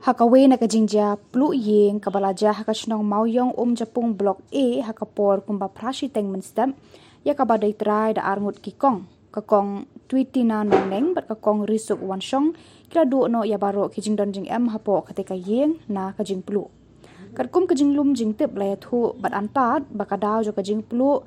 Hakawe na kajingja plu yeng kabalaja hakashnong mauyong Japung blok A hakapor kumba prashi teng menstem ya kabadai trai da arngut kikong kakong tweetina noneng bat kakong risuk wanshong kila du no ya baro kijing don jing em hapo ketika yeng na kajing plu katkum kajing lum jing tip laya thu bat antat bakadaw jo kajing plu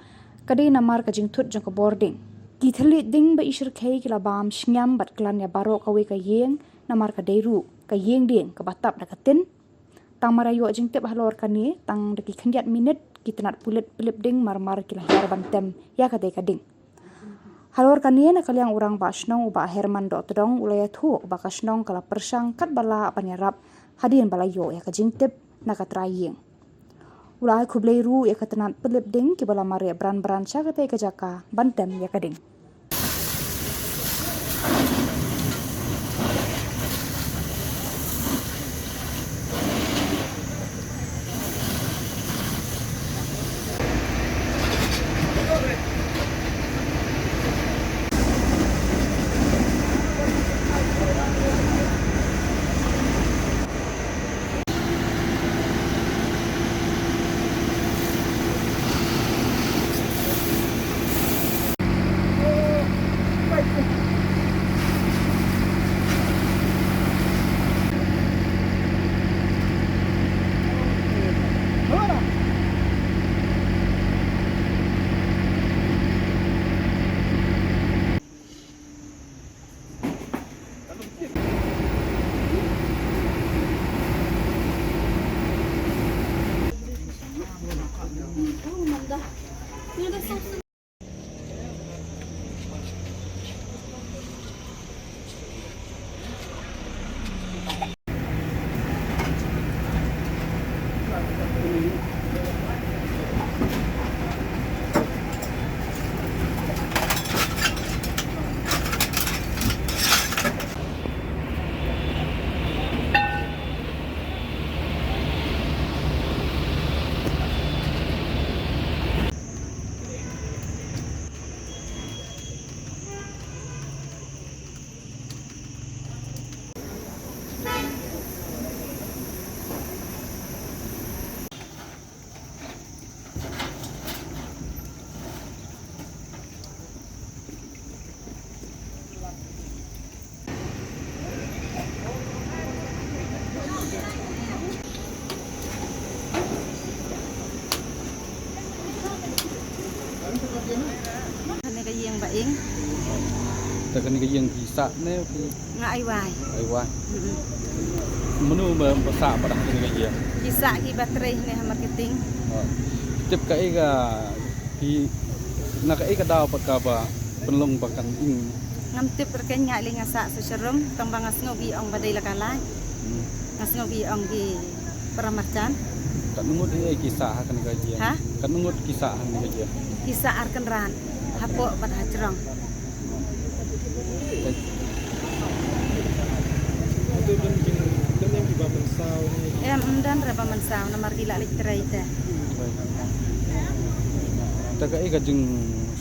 kadai namar kajing thut jong ka boarding kithali ding ba ishir khei kila bam shnyam bat klan ya baro kawe ka yeng namar ka deiru ka yeng ding ka batap da katin tang marayo jing tip halor kani tang deki khandiat minit kitanat pulit pilip ding marmar kila har bantem ya ka dei kading halor kani na kalyang urang ba shnong uba herman do todong ulaya thu ba ka shnong kala persang kat bala panyarap hadien balayo ya ka jing tip na ka trayeng ulai khublei ru ya ka tanat pilip ding ki bala mare bran cha ka tei ka jaka bantem ya kading Này cái giềng bậyแต่กันนี่ก็ยังที่สะเนี่ยคือ ngại vài ไอ้ว่ามันนู่นมันภาษาประดับกันนี่ก็ยัง kisah ki baterai nih marketing เจ็บกับไอ้ก็ที่นักไอ้ก็ดาวประกาศเป็นลงประกันอิง ngam tip terkait ngại li ngasa seserum tambang ngasngobi ong badai lakalai ngasngobi ong di peramarcan กันนุ่งที่ไอ้กีสากันนี่ก็ยัง ฮะ กันนุ่งกีสากันนี่ก็ยัง kisah arkan ran hapo bad hajrong Itu dan yang juga mensau ni. dan raba mansau namar gila literai teh แต่ก็ไอ้ก็จึง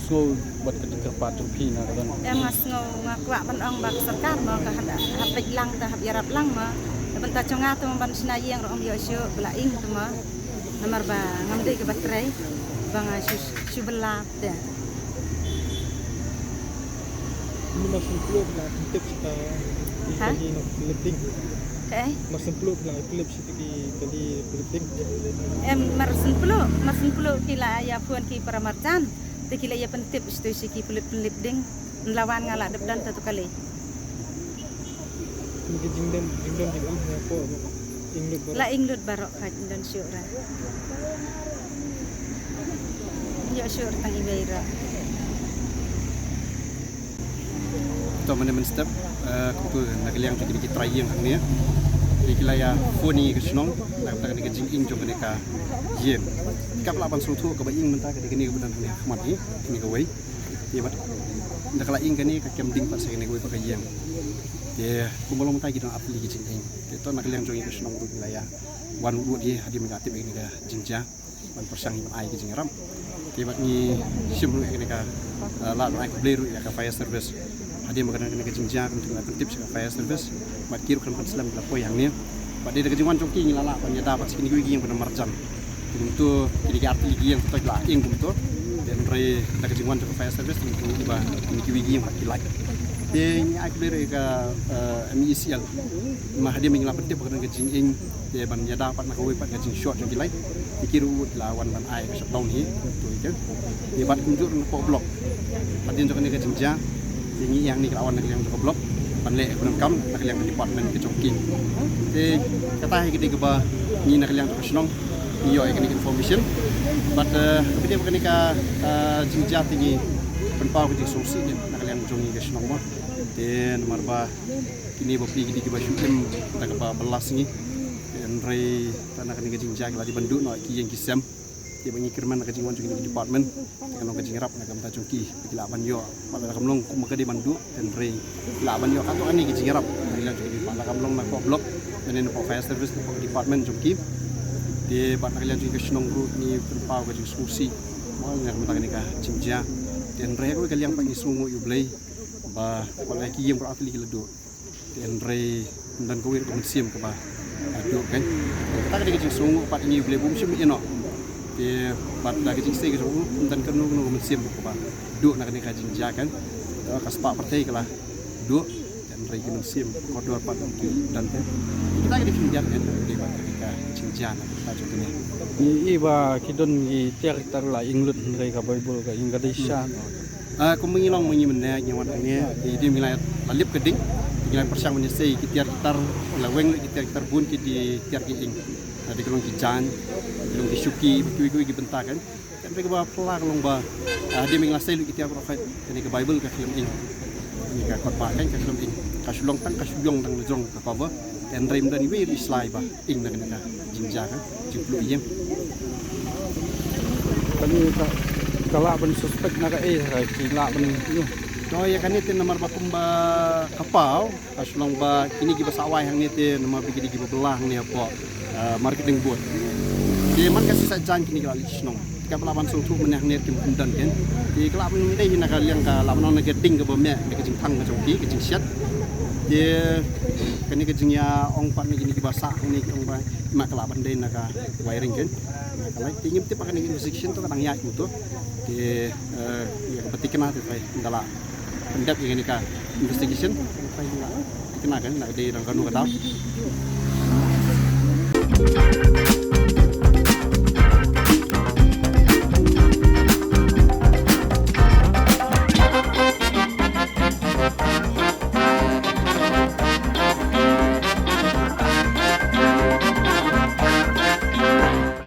สู้บัดกันกระปาดจุพีนะกัน ngasngo ngakwa ban ong bak sarkar mo ka hapik lang ta hap yarap lang mo benta chonga tu ban sinayeng ro ong yosyo belaing tu mo namar ba ngamdei ke baterai bang subelap teh Ini masih peluk lah tip kita di Hah? kali nak leting. okay Masih peluk lah klip situ di kali leting. marsin puluh kila ya puan ki paramarcan te kila ya pentip stu ki pelip ding lawan ngala debdan satu kali Mungkin jingdan di apa? Inglut la inglut barok haj dan syura ya syur tang ibaira ต่อมาในมันสเต็ปคือนักเลี้ยงจุดนี้กิตรายยังครั้งนี้ที่กีฬาฟูนี่ก็ชนงแล้วแต่กันนี่ก็จิงอิงจงกันนี่ก็เยี่ยมกับลาบันสูทูกับอิงมันตากันนี่ก็เป็นทางนี้ขมัดนี้นี่ก็ไว้ที่บัดนักเลี้ยงกันนี่ก็เก็บดิ้งปัสเซกันนี่ก็ไว้ปากเยี่ยมที่คุมบอลมันตากินอัพลีกิจิงเองที่ต้นนักเลี้ยงจงนี้ก็ชนงรูกีฬาวันรุ่งที่หาที่มันจะติดเองนี่ก็จิงจ้าวันประชังมันไอกิจิงรำที่บัดนี้ชิมรู้เองนี่ก็ลาดไอคุบเลรุยกับไฟเซอร์วิสHadi makanan kena kejingjang untuk melakukan tips ke fire service. Mat kiru kan Islam berlaku yang ni. Pada dekat jingwan jongki ngilala panya dapat sekini gue yang benar marjan. Untuk kini arti lagi yang tetap lain untuk dan re dekat jingwan jongki fire service untuk iba kini gue yang pakai like. Dan aku dari ke MICL mah dia mengilah penting bukan kejing ing dia banyak dapat nak kau ipat kejing short jongki like. Pikir lawan dan air shutdown ni tu kan. Dia buat kunjur untuk blok. Pada jongki ni kejing jah. Yang ni lawan yang jongki blok. Panlek aku kam nak yang department ke Chongqing. Jadi kata hai kita ke ni nak yang profesional ni yo economic information. But kita bukan ni ka jinjat tinggi penpau ke solusi ni nak yang Chongqing ke senang mah. Dan marba kini bopli kita ke syutim nak apa belas ni. Dan rei tanah kini ke jinjat lagi banduk nak ki yang kisam. Dia mengikirman nak jingwan Chongqing department dengan orang jingrap nak kamta Chongqing bilaban yo pada kamlong kumaka di banduk dan rei bilaban yo kato ani ke jingrap bilang Chongqing pada kamlong nak blok dan ini fire service untuk department Chongqing dia bat nak lihat juga senong group ni berpau ke diskusi mau yang kamta ni ka jinja dan rei ko kalian pagi sungu you play ba wala ki yang berarti ledo dan rei dan ko wir ko sim ke ba aduk kan kita ke jing sungu pat ni boleh bum sim ino dia pada kecil sekali tu, dan kerana mesin buku duk nak kena kaji jakan, kaspak partai kelah duk dan regi mesin kodor pada dan kita kena kerja kan di pada kita cincang kita contohnya. Iba kidon i tiar tar la inglut mereka Bible ka Indonesia. Aku mengilong menyimennya nyawan ini, jadi milai lalip keding, milai persang menyesai kita tar laweng kita bun kita tiar ing. Ada kelong kijan, kelong disuki, biku-biku dibentak kan. Dan mereka bawa pelang kelong bawa. Dia mengelasai lu kita profet. Ini ke Bible ke film ing. Ini ke khotbah kan ke film ing. Kasulong tang kasuyong tang lejong ke cover. Dan rem dan iwi islai bah ing nak nak jinja kan. Jiplu iem. Kami kalau ben suspek nak kila ben tu. No ya kan itu nomor bakumba kapau. Kasulong bah ini kita sawai yang itu nomor begini kita belah ni apa. Marketing board. Dia man kasih sajan kini kalau lisnong. Jika pelawan suatu menang kim kundan kan. Di kelab ni dia nak yang ke lawan nak getting ke bawah ni kecing tang ke Chongqing kecing siat. Dia kini kecingnya ong pat ni kini kibasa ni ong pat mak kelaban dia nak wiring kan. Kalau tinggi tu pakai ni section tu kadang ya itu. Dia ya kepetikan tu saya dalam pendap yang ni ka investigation. Kena kan nak dia orang kanu kata.